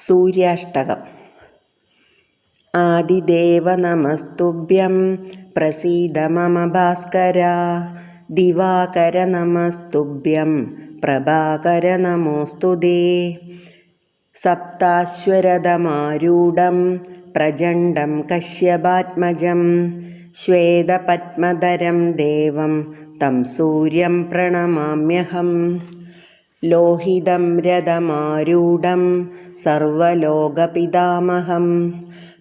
സൂര്യാഷ്ടകം. ആദിദേവ നമസ്തുഭ്യം പ്രസീദ മമ ഭാസ്കര. ദിവാകര നമസ്തുഭ്യം പ്രഭാകര നമോസ്തുതേ. സപ്താശ്വരഥമാരൂഢം പ്രചണ്ഡം കശ്യപാത്മജം ശ്വേതപദ്മധരം ദേവം തം സൂര്യം പ്രണമാമ്യഹം. ലോഹിതം രഥമാരൂഢം സർവലോകപിതാമഹം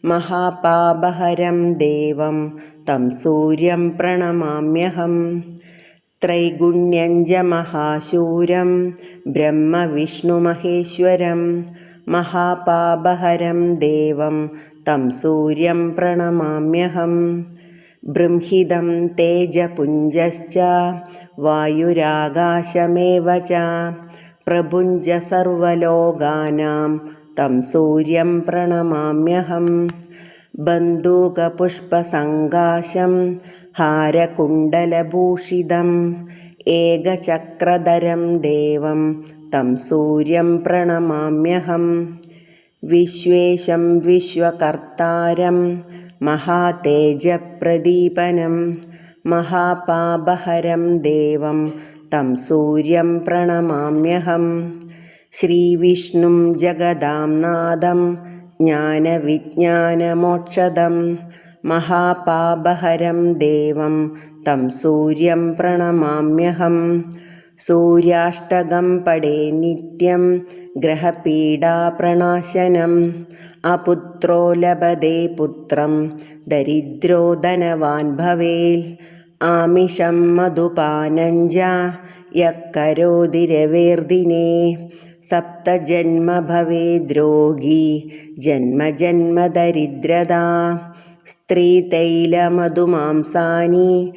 മഹാപാപഹരം ദേവം തം സൂര്യം പ്രണമാമ്യഹം. ത്രൈഗുണ്യഞ്ച മഹാശൂരം ബ്രഹ്മവിഷ്ണുമഹേശ്വരം മഹാപാപഹരം ദേവം തം സൂര്യം പ്രണമാമ്യഹം. ബൃംഹിതം തേജപുഞ്ജശ്ച വായുരാകാശമേവ ച പ്രഭുഞ്ജ സർവലോകാനാം തം സൂര്യം പ്രണമാമ്യഹം. ബന്ധൂകപുഷ്പസങ്കാശം ഹാരകുണ്ഡലഭൂഷിതം ഏകചക്രധരം ദേവം തം സൂര്യം പ്രണമാമ്യഹം. വിശ്വേശം വിശ്വകർത്താരം മഹാതേജപ്രദീപനം മഹാപാപഹരം ദേവം തം സൂര്യം പ്രണമാമ്യഹം. ശ്രീവിഷ്ണും ജഗദാം നാഥം ജ്ഞാനവിജ്ഞാനമോക്ഷദം മഹാപാപഹരം ദേവം തം സൂര്യം പ്രണമാമ്യഹം. സൂര്യാഷ്ടകം പഠേ നിത്യം ഗ്രഹപീഡാപ്രണാശനം അപുത്രോ ലഭതേ പുത്രം ദരിദ്രോ ധനവാൻ ഭവേൽ. ആമിഷം മധുപാനഞ്ച യക്കരോതി രവേർദിനേ സപ്തജന്മ ഭവേദ്രോഗീ ജന്മജന്മദരിദ്രതാ. സ്ത്രീതൈലമധുമാംസാനി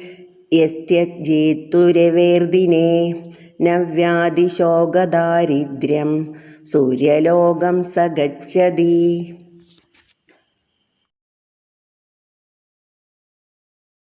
യസ്ത്യജേത്തു രവേർദിനേ നവ്യാധിശോകദാരിദ്ര്യം സൂര്യലോകം സ ഗച്ഛതി.